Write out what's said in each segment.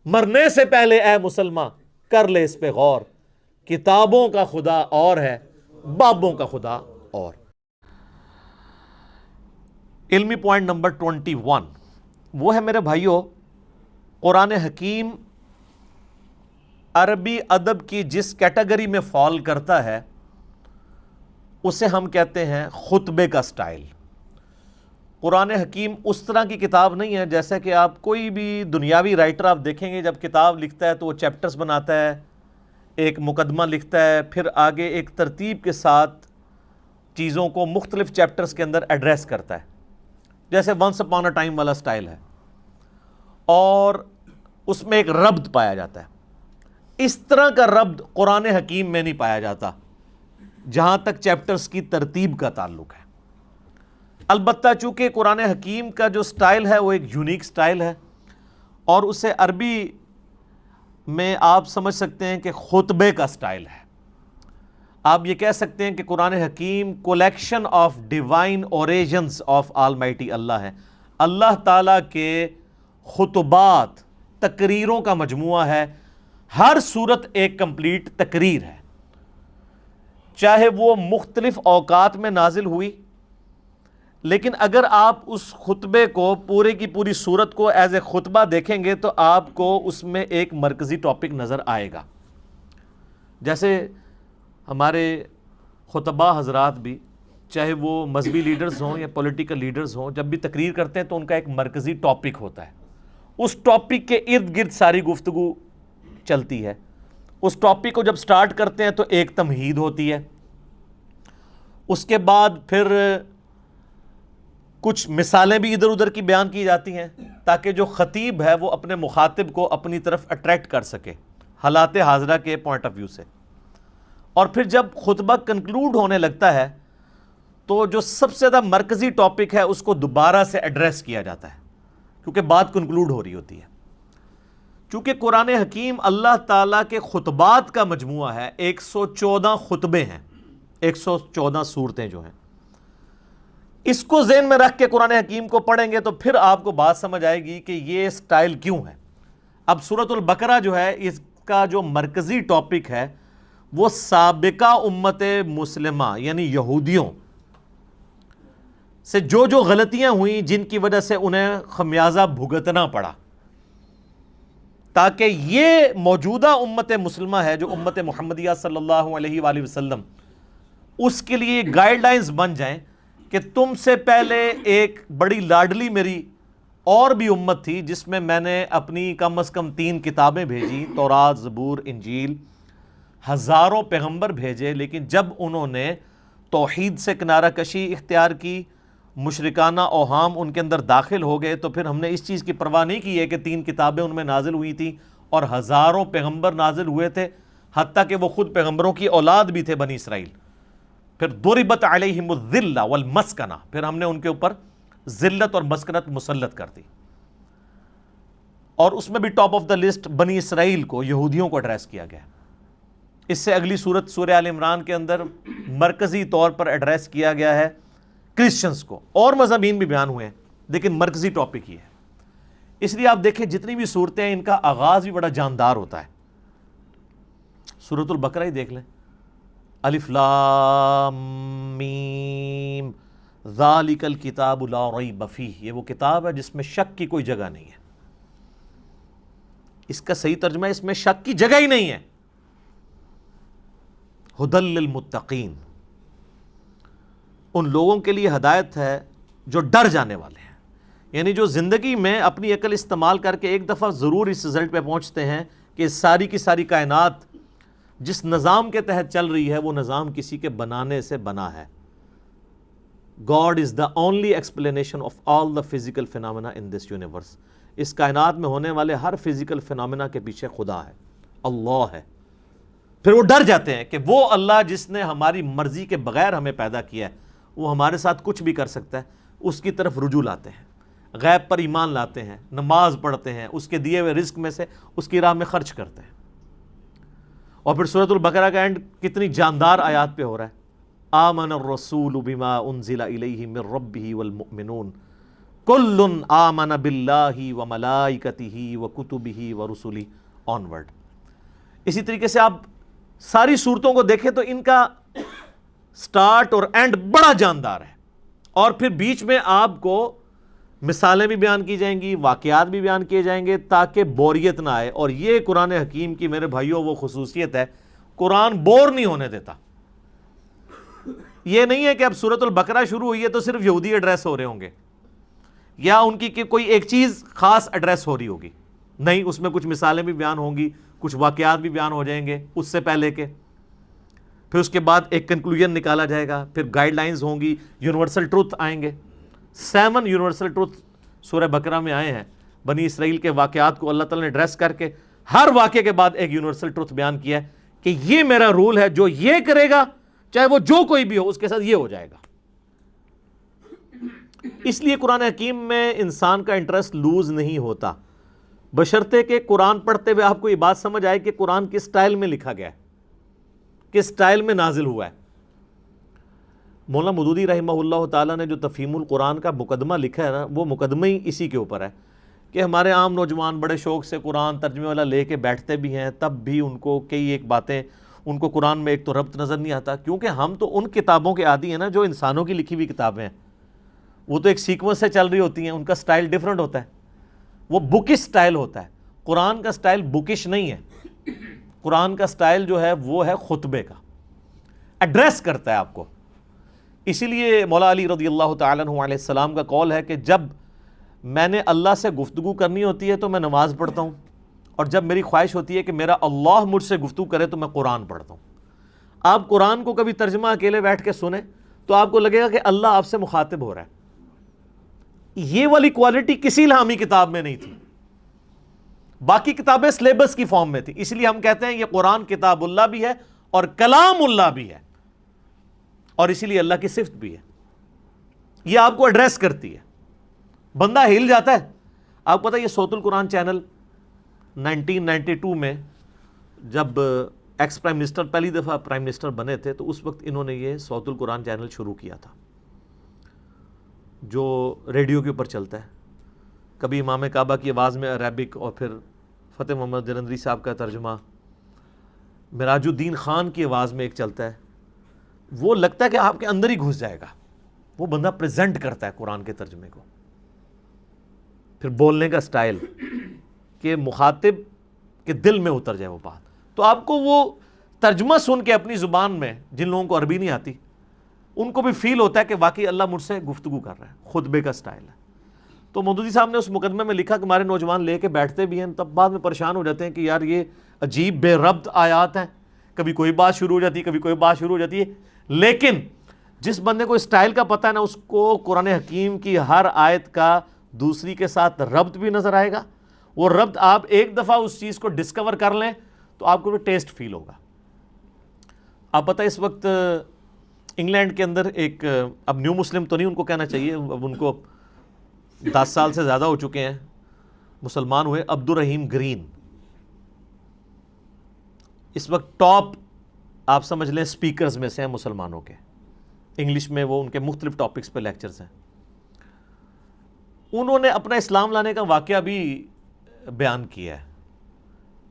مرنے سے پہلے اے مسلمان کر لے اس پہ غور، کتابوں کا خدا اور ہے، بابوں کا خدا اور۔ علمی پوائنٹ نمبر 21 وہ ہے میرے بھائیوں، قرآن حکیم عربی ادب کی جس کیٹیگری میں فال کرتا ہے اسے ہم کہتے ہیں خطبے کا سٹائل۔ قرآن حکیم اس طرح کی کتاب نہیں ہے جیسا کہ آپ کوئی بھی دنیاوی رائٹر آپ دیکھیں گے، جب کتاب لکھتا ہے تو وہ چیپٹرز بناتا ہے، ایک مقدمہ لکھتا ہے، پھر آگے ایک ترتیب کے ساتھ چیزوں کو مختلف چیپٹرز کے اندر ایڈریس کرتا ہے، جیسے ونس اپون اے ٹائم والا سٹائل ہے، اور اس میں ایک ربط پایا جاتا ہے۔ اس طرح کا ربط قرآن حکیم میں نہیں پایا جاتا جہاں تک چیپٹرز کی ترتیب کا تعلق ہے۔ البتہ چونکہ قرآن حکیم کا جو سٹائل ہے وہ ایک یونیک سٹائل ہے، اور اسے عربی میں آپ سمجھ سکتے ہیں کہ خطبے کا سٹائل ہے۔ آپ یہ کہہ سکتے ہیں کہ قرآن حکیم collection of divine origins of almighty Allah ہے، اللہ تعالیٰ کے خطبات، تقریروں کا مجموعہ ہے۔ ہر صورت ایک کمپلیٹ تقریر ہے، چاہے وہ مختلف اوقات میں نازل ہوئی، لیکن اگر آپ اس خطبے کو پورے کی پوری صورت کو ایز اے خطبہ دیکھیں گے تو آپ کو اس میں ایک مرکزی ٹاپک نظر آئے گا۔ جیسے ہمارے خطبہ حضرات بھی، چاہے وہ مذہبی لیڈرز ہوں یا پولیٹیکل لیڈرز ہوں، جب بھی تقریر کرتے ہیں تو ان کا ایک مرکزی ٹاپک ہوتا ہے، اس ٹاپک کے ارد گرد ساری گفتگو چلتی ہے۔ اس ٹاپک کو جب سٹارٹ کرتے ہیں تو ایک تمہید ہوتی ہے، اس کے بعد پھر کچھ مثالیں بھی ادھر ادھر کی بیان کی جاتی ہیں تاکہ جو خطیب ہے وہ اپنے مخاطب کو اپنی طرف اٹریکٹ کر سکے حالات حاضرہ کے پوائنٹ آف ویو سے۔ اور پھر جب خطبہ کنکلوڈ ہونے لگتا ہے تو جو سب سے زیادہ مرکزی ٹاپک ہے اس کو دوبارہ سے ایڈریس کیا جاتا ہے، کیونکہ بات کنکلوڈ ہو رہی ہوتی ہے۔ چونکہ قرآن حکیم اللہ تعالیٰ کے خطبات کا مجموعہ ہے، 114 خطبے ہیں، 114 صورتیں جو ہیں، اس کو ذہن میں رکھ کے قرآن حکیم کو پڑھیں گے تو پھر آپ کو بات سمجھ آئے گی کہ یہ سٹائل کیوں ہے۔ اب سورۃ البقرہ جو ہے، اس کا جو مرکزی ٹاپک ہے وہ سابقہ امت مسلمہ یعنی یہودیوں سے جو جو غلطیاں ہوئیں جن کی وجہ سے انہیں خمیازہ بھگتنا پڑا، تاکہ یہ موجودہ امت مسلمہ ہے جو امت محمدیہ صلی اللہ علیہ وآلہ وسلم، اس کے لیے گائیڈ لائنز بن جائیں کہ تم سے پہلے ایک بڑی لاڈلی میری اور بھی امت تھی جس میں میں نے اپنی کم از کم 3 کتابیں بھیجی، تورات، زبور، انجیل، ہزاروں پیغمبر بھیجے، لیکن جب انہوں نے توحید سے کنارہ کشی اختیار کی، مشرکانہ اوہام ان کے اندر داخل ہو گئے، تو پھر ہم نے اس چیز کی پرواہ نہیں کی ہے کہ 3 کتابیں ان میں نازل ہوئی تھیں اور ہزاروں پیغمبر نازل ہوئے تھے، حتیٰ کہ وہ خود پیغمبروں کی اولاد بھی تھے بنی اسرائیل۔ پھر ضربت علیہم الذلہ والمسکنہ، پھر ہم نے ان کے اوپر ذلت اور مسکنت مسلط کر دی، اور اس میں بھی ٹاپ آف دا لسٹ بنی اسرائیل کو، یہودیوں کو ایڈریس کیا گیا۔ اس سے اگلی سورت سورہ آل عمران کے اندر مرکزی طور پر ایڈریس کیا گیا ہے کرسچنز کو، اور مضامین بھی بیان ہوئے ہیں لیکن مرکزی ٹاپک ہی ہے۔ اس لیے آپ دیکھیں جتنی بھی صورتیں ہیں ان کا آغاز بھی بڑا جاندار ہوتا ہے۔ سورۃ البقرہ ہی دیکھ لیں، الف لام میم ذالک الکتاب لا ریب فیہ، یہ وہ کتاب ہے جس میں شک کی کوئی جگہ نہیں ہے۔ اس کا صحیح ترجمہ ہے اس میں شک کی جگہ ہی نہیں ہے۔ ھدی للمتقین، ان لوگوں کے لیے ہدایت ہے جو ڈر جانے والے ہیں، یعنی جو زندگی میں اپنی عقل استعمال کر کے ایک دفعہ ضرور اس رزلٹ پہ پہنچتے ہیں کہ ساری کی ساری کائنات جس نظام کے تحت چل رہی ہے وہ نظام کسی کے بنانے سے بنا ہے۔ God is the only explanation of all the physical phenomena in this universe۔ اس کائنات میں ہونے والے ہر فزیکل فینومینا کے پیچھے خدا ہے، اللہ ہے۔ پھر وہ ڈر جاتے ہیں کہ وہ اللہ جس نے ہماری مرضی کے بغیر ہمیں پیدا کیا ہے وہ ہمارے ساتھ کچھ بھی کر سکتا ہے، اس کی طرف رجوع لاتے ہیں، غیب پر ایمان لاتے ہیں، نماز پڑھتے ہیں، اس کے دیے ہوئے رزق میں سے اس کی راہ میں خرچ کرتے ہیں۔ اور پھر سورۃ البقرہ کا اینڈ کتنی جاندار آیات پہ ہو رہا ہے، آمن الرسول بما انزل الیہ من ربہ والمؤمنون کل آمن باللہ وملائکتہ وکتبہ ورسلہ آنورڈ۔ اسی طریقے سے آپ ساری صورتوں کو دیکھیں تو ان کا سٹارٹ اور اینڈ بڑا جاندار ہے، اور پھر بیچ میں آپ کو مثالیں بھی بیان کی جائیں گی، واقعات بھی بیان کیے جائیں گے تاکہ بوریت نہ آئے۔ اور یہ قرآن حکیم کی میرے بھائیوں وہ خصوصیت ہے، قرآن بور نہیں ہونے دیتا۔ یہ نہیں ہے کہ اب سورۃ البقرہ شروع ہوئی ہے تو صرف یہودی ایڈریس ہو رہے ہوں گے یا ان کی کوئی ایک چیز خاص ایڈریس ہو رہی ہوگی، نہیں، اس میں کچھ مثالیں بھی بیان ہوں گی، کچھ واقعات بھی بیان ہو جائیں گے اس سے پہلے کے، پھر اس کے بعد ایک کنکلوژن نکالا جائے گا، پھر گائیڈ لائنز ہوں گی، یونیورسل ٹروتھ آئیں گے۔ 7 یونیورسل ٹروتھ سورہ بقرہ میں آئے ہیں، بنی اسرائیل کے واقعات کو اللہ تعالیٰ نے ایڈریس کر کے ہر واقعے کے بعد ایک یونیورسل ٹروتھ بیان کیا ہے کہ یہ میرا رول ہے، جو یہ کرے گا چاہے وہ جو کوئی بھی ہو اس کے ساتھ یہ ہو جائے گا۔ اس لیے قرآن حکیم میں انسان کا انٹرسٹ لوز نہیں ہوتا، بشرطے کہ قرآن پڑھتے ہوئے آپ کو یہ بات سمجھ آئے کہ قرآن کس سٹائل میں لکھا گیا ہے، کس سٹائل میں نازل ہوا ہے۔ مولانا مودودی رحمہ اللہ تعالیٰ نے جو تفہیم القرآن کا مقدمہ لکھا ہے نا، وہ مقدمہ ہی اسی کے اوپر ہے کہ ہمارے عام نوجوان بڑے شوق سے قرآن ترجمے والا لے کے بیٹھتے بھی ہیں، تب بھی ان کو کئی ایک باتیں، ان کو قرآن میں ایک تو ربط نظر نہیں آتا، کیونکہ ہم تو ان کتابوں کے عادی ہیں نا جو انسانوں کی لکھی ہوئی کتابیں ہیں، وہ تو ایک سیکوینس سے چل رہی ہوتی ہیں، ان کا سٹائل ڈیفرنٹ ہوتا ہے، وہ بکش سٹائل ہوتا ہے۔ قرآن کا سٹائل بکش نہیں ہے، قرآن کا سٹائل جو ہے وہ ہے خطبے کا، ایڈریس کرتا ہے آپ کو۔ اسی لیے مولا علی رضی اللہ تعالیٰ عنہ علیہ السلام کا قول ہے کہ جب میں نے اللہ سے گفتگو کرنی ہوتی ہے تو میں نماز پڑھتا ہوں، اور جب میری خواہش ہوتی ہے کہ میرا اللہ مجھ سے گفتگو کرے تو میں قرآن پڑھتا ہوں۔ آپ قرآن کو کبھی ترجمہ اکیلے بیٹھ کے سنیں تو آپ کو لگے گا کہ اللہ آپ سے مخاطب ہو رہا ہے۔ یہ والی کوالٹی کسی الہامی کتاب میں نہیں تھی، باقی کتابیں سلیبس کی فارم میں تھی، اس لیے ہم کہتے ہیں یہ قرآن کتاب اللہ بھی ہے اور کلام اللہ بھی ہے، اور اسی لیے اللہ کی صفت بھی ہے۔ یہ آپ کو ایڈریس کرتی ہے، بندہ ہل جاتا ہے۔ آپ کو پتہ ہے یہ صوت القرآن چینل 1992 میں جب ایکس پرائم منسٹر پہلی دفعہ پرائم منسٹر بنے تھے تو اس وقت انہوں نے یہ صوت القرآن چینل شروع کیا تھا جو ریڈیو کے اوپر چلتا ہے، کبھی امام کعبہ کی آواز میں عربک، اور پھر فتح محمد جلندری صاحب کا ترجمہ، معراج الدین خان کی آواز میں ایک چلتا ہے۔ وہ لگتا ہے کہ آپ کے اندر ہی گھس جائے گا، وہ بندہ پریزنٹ کرتا ہے قرآن کے ترجمے کو۔ پھر بولنے کا سٹائل کہ مخاطب کے دل میں اتر جائے وہ بات، تو آپ کو وہ ترجمہ سن کے اپنی زبان میں، جن لوگوں کو عربی نہیں آتی ان کو بھی فیل ہوتا ہے کہ واقعی اللہ مجھ سے گفتگو کر رہا ہے، خطبے کا سٹائل ہے۔ تو مودودی صاحب نے اس مقدمے میں لکھا کہ ہمارے نوجوان لے کے بیٹھتے بھی ہیں، تب بعد میں پریشان ہو جاتے ہیں کہ یار یہ عجیب بے ربط آیات ہیں، کبھی کوئی بات شروع ہو جاتی ہے، کبھی کوئی بات شروع ہو جاتی ہے، لیکن جس بندے کو اسٹائل کا پتہ ہے نا، اس کو قرآن حکیم کی ہر آیت کا دوسری کے ساتھ ربط بھی نظر آئے گا۔ وہ ربط آپ ایک دفعہ اس چیز کو ڈسکور کر لیں تو آپ کو ٹیسٹ فیل ہوگا۔ آپ پتہ اس وقت انگلینڈ کے اندر ایک، اب نیو مسلم تو نہیں ان کو کہنا چاہیے، اب ان کو 10 سال سے زیادہ ہو چکے ہیں مسلمان ہوئے، عبد الرحیم گرین، اس وقت ٹاپ آپ سمجھ لیں سپیکرز میں سے ہیں مسلمانوں کے، انگلش میں وہ ان کے مختلف ٹاپکس پہ لیکچرز ہیں۔ انہوں نے اپنا اسلام لانے کا واقعہ بھی بیان کیا ہے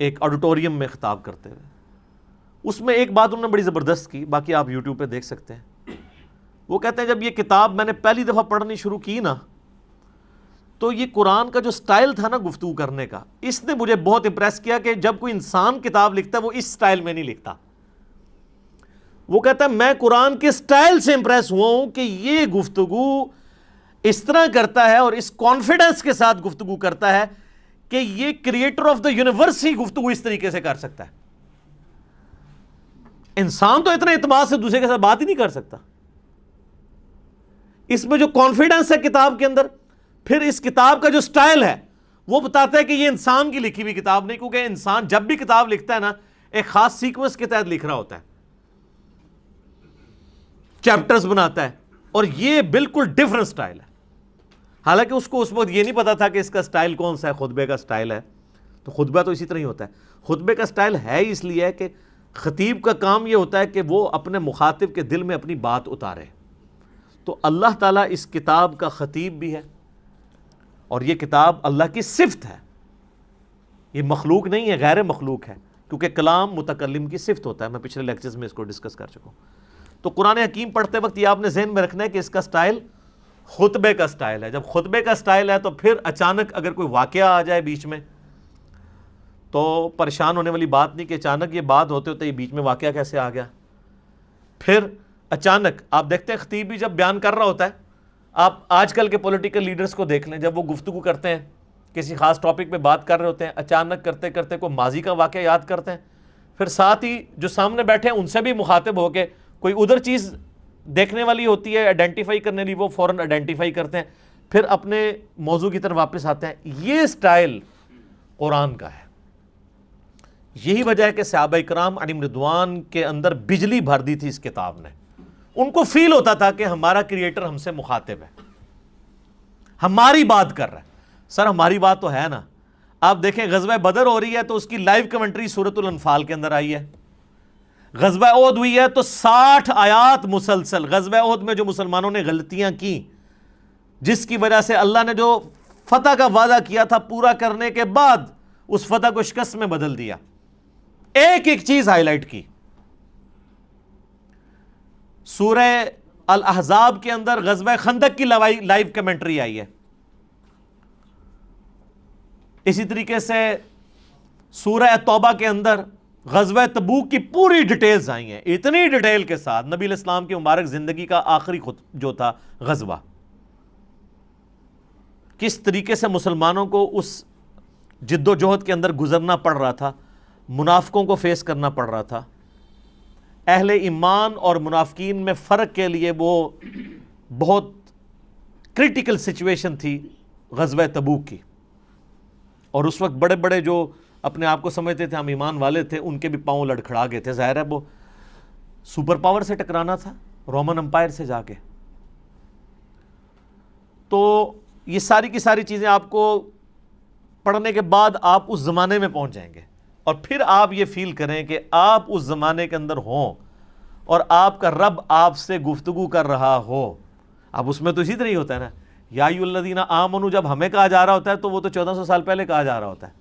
ایک آڈیٹوریم میں خطاب کرتے ہوئے۔ اس میں ایک بات انہوں نے بڑی زبردست کی، باقی آپ یوٹیوب پہ دیکھ سکتے ہیں۔ وہ کہتے ہیں جب یہ کتاب میں نے پہلی دفعہ پڑھنی شروع کی نا، تو یہ قرآن کا جو سٹائل تھا نا گفتگو کرنے کا، اس نے مجھے بہت امپریس کیا کہ جب کوئی انسان کتاب لکھتا ہے وہ اس سٹائل میں نہیں لکھتا۔ وہ کہتا ہے میں قرآن کے سٹائل سے امپریس ہوا ہوں کہ یہ گفتگو اس طرح کرتا ہے اور اس کانفیڈنس کے ساتھ گفتگو کرتا ہے کہ یہ کریٹر آف دا یونیورس ہی گفتگو اس طریقے سے کر سکتا ہے۔ انسان تو اتنے اعتماد سے دوسرے کے ساتھ بات ہی نہیں کر سکتا۔ اس میں جو کانفیڈنس ہے کتاب کے اندر، پھر اس کتاب کا جو سٹائل ہے وہ بتاتا ہے کہ یہ انسان کی لکھی ہوئی کتاب نہیں، کیونکہ انسان جب بھی کتاب لکھتا ہے نا ایک خاص سیکوینس کے تحت لکھ رہا ہوتا ہے، چیپٹرز بناتا ہے، اور یہ بالکل ڈیفرنٹ سٹائل ہے۔ حالانکہ اس کو اس وقت یہ نہیں پتا تھا کہ اس کا سٹائل کون سا ہے، خطبے کا سٹائل ہے، تو خطبہ تو اسی طرح ہی ہوتا ہے۔ خطبے کا سٹائل ہے اس لیے کہ خطیب کا کام یہ ہوتا ہے کہ وہ اپنے مخاطب کے دل میں اپنی بات اتارے۔ تو اللہ تعالیٰ اس کتاب کا خطیب بھی ہے، اور یہ کتاب اللہ کی صفت ہے، یہ مخلوق نہیں ہے، غیر مخلوق ہے، کیونکہ کلام متکلم کی صفت ہوتا ہے. میں پچھلے لیکچرز میں اس کو ڈسکس کر چکا ہوں. تو قرآن حکیم پڑھتے وقت یہ آپ نے ذہن میں رکھنا ہے کہ اس کا سٹائل خطبے کا سٹائل ہے. جب خطبے کا سٹائل ہے تو پھر اچانک اگر کوئی واقعہ آ جائے بیچ میں تو پریشان ہونے والی بات نہیں کہ اچانک یہ بات ہوتے ہوتے یہ بیچ میں واقعہ کیسے آ گیا. پھر اچانک آپ دیکھتے ہیں خطیب بھی جب بیان کر رہا ہوتا ہے، آپ آج کل کے پولیٹیکل لیڈرز کو دیکھ لیں، جب وہ گفتگو کرتے ہیں کسی خاص ٹاپک پہ بات کر رہے ہوتے ہیں، اچانک کرتے کرتے کوئی ماضی کا واقعہ یاد کرتے ہیں، پھر ساتھ ہی جو سامنے بیٹھے ہیں ان سے بھی مخاطب ہو کے کوئی ادھر چیز دیکھنے والی ہوتی ہے آئیڈینٹیفائی کرنے لی، وہ فوراً آئیڈینٹیفائی کرتے ہیں، پھر اپنے موضوع کی طرف واپس آتے ہیں. یہ سٹائل قرآن کا ہے. یہی وجہ ہے کہ صحابہ کرام علیہم رضوان کے اندر بجلی بھر دی تھی اس کتاب نے. ان کو فیل ہوتا تھا کہ ہمارا کریٹر ہم سے مخاطب ہے، ہماری بات کر رہا ہے. سر ہماری بات تو ہے نا. آپ دیکھیں غزوہ بدر ہو رہی ہے تو اس کی لائیو کمنٹری سورۃ الانفال کے اندر آئی ہے. غزوہ احد ہوئی ہے تو 60 آیات مسلسل غزوہ احد میں جو مسلمانوں نے غلطیاں کی، جس کی وجہ سے اللہ نے جو فتح کا وعدہ کیا تھا پورا کرنے کے بعد اس فتح کو شکست میں بدل دیا. ایک ایک چیز ہائی لائٹ کی. سورہ الاحزاب کے اندر غزوہ خندق کی لائیو کمنٹری آئی ہے. اسی طریقے سے سورہ توبہ کے اندر غزوہ تبوک کی پوری ڈیٹیلز آئی ہیں، اتنی ڈیٹیل کے ساتھ. نبی علیہ السلام کی مبارک زندگی کا آخری جو تھا غزوہ، کس طریقے سے مسلمانوں کو اس جد و جہد کے اندر گزرنا پڑ رہا تھا، منافقوں کو فیس کرنا پڑ رہا تھا. اہل ایمان اور منافقین میں فرق کے لیے وہ بہت کریٹیکل سچویشن تھی غزوہ تبوک کی. اور اس وقت بڑے بڑے جو اپنے آپ کو سمجھتے تھے ہم ایمان والے تھے، ان کے بھی پاؤں لڑکھڑا گئے تھے. ظاہر ہے وہ سپر پاور سے ٹکرانا تھا، رومن امپائر سے جا کے. تو یہ ساری کی ساری چیزیں آپ کو پڑھنے کے بعد آپ اس زمانے میں پہنچ جائیں گے، اور پھر آپ یہ فیل کریں کہ آپ اس زمانے کے اندر ہوں اور آپ کا رب آپ سے گفتگو کر رہا ہو. اب اس میں تو اسی طرح ہی ہوتا ہے نا، یا ایھا الذین آمنوا جب ہمیں کہا جا رہا ہوتا ہے تو وہ تو 1400 سال پہلے کہا جا رہا ہوتا ہے،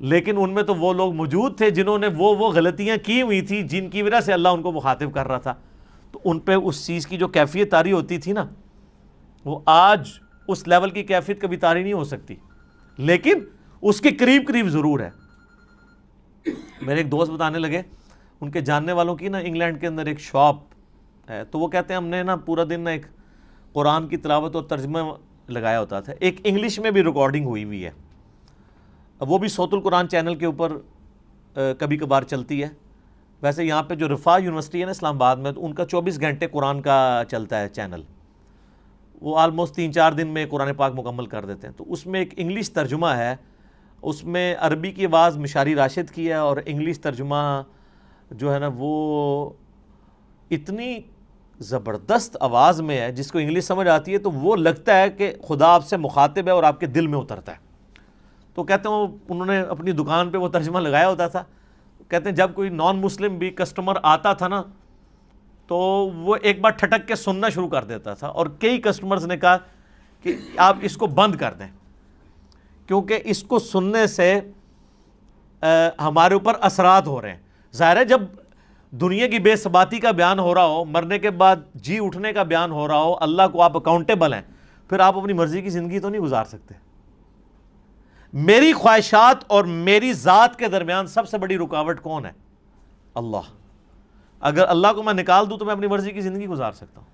لیکن ان میں تو وہ لوگ موجود تھے جنہوں نے وہ غلطیاں کی ہوئی تھی جن کی وجہ سے اللہ ان کو مخاطب کر رہا تھا. تو ان پہ اس چیز کی جو کیفیت طاری ہوتی تھی نا، وہ آج اس لیول کی کیفیت کبھی طاری نہیں ہو سکتی، لیکن اس کے قریب قریب ضرور ہے. میرے ایک دوست بتانے لگے، ان کے جاننے والوں کی نا انگلینڈ کے اندر ایک شاپ ہے، تو وہ کہتے ہیں ہم نے نا پورا دن نا ایک قرآن کی تلاوت اور ترجمہ لگایا ہوتا تھا. ایک انگلش میں بھی ریکارڈنگ ہوئی ہوئی ہے، وہ بھی صوت القرآن چینل کے اوپر کبھی کبھار چلتی ہے. ویسے یہاں پہ جو رفاع یونیورسٹی ہے نا اسلام آباد میں، تو ان کا 24 گھنٹے قرآن کا چلتا ہے چینل. وہ آلموسٹ 3-4 دن میں قرآن پاک مکمل کر دیتے ہیں. تو اس میں ایک انگلش ترجمہ ہے، اس میں عربی کی آواز مشاری راشد کی ہے، اور انگلش ترجمہ جو ہے نا وہ اتنی زبردست آواز میں ہے، جس کو انگلش سمجھ آتی ہے تو وہ لگتا ہے کہ خدا آپ سے مخاطب ہے اور آپ کے دل میں اترتا ہے. تو کہتے ہیں انہوں نے اپنی دکان پہ وہ ترجمہ لگایا ہوتا تھا. کہتے ہیں جب کوئی نان مسلم بھی کسٹمر آتا تھا نا تو وہ ایک بار ٹھٹک کے سننا شروع کر دیتا تھا، اور کئی کسٹمرز نے کہا کہ آپ اس کو بند کر دیں، کیونکہ اس کو سننے سے ہمارے اوپر اثرات ہو رہے ہیں. ظاہر ہے جب دنیا کی بے ثباتی کا بیان ہو رہا ہو، مرنے کے بعد جی اٹھنے کا بیان ہو رہا ہو، اللہ کو آپ اکاؤنٹیبل ہیں، پھر آپ اپنی مرضی کی زندگی تو نہیں گزار سکتے. میری خواہشات اور میری ذات کے درمیان سب سے بڑی رکاوٹ کون ہے؟ اللہ. اگر اللہ کو میں نکال دوں تو میں اپنی مرضی کی زندگی گزار سکتا ہوں.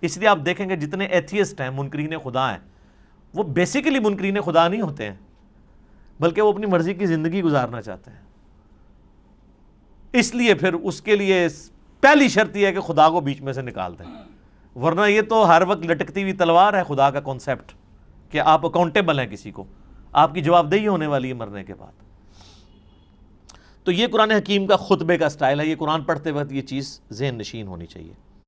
اس لیے آپ دیکھیں گے جتنے ایتھیسٹ ہیں، منکرین خدا ہیں، وہ بیسیکلی منکرین خدا نہیں ہوتے ہیں، بلکہ وہ اپنی مرضی کی زندگی گزارنا چاہتے ہیں. اس لیے پھر اس کے لیے پہلی شرط یہ ہے کہ خدا کو بیچ میں سے نکال دیں، ورنہ یہ تو ہر وقت لٹکتی ہوئی تلوار ہے خدا کا کانسیپٹ کہ آپ اکاؤنٹیبل ہیں، کسی کو آپ کی جواب دہی ہونے والی ہے مرنے کے بعد. تو یہ قرآن حکیم کا خطبے کا سٹائل ہے. یہ قرآن پڑھتے وقت یہ چیز ذہن نشین ہونی چاہیے.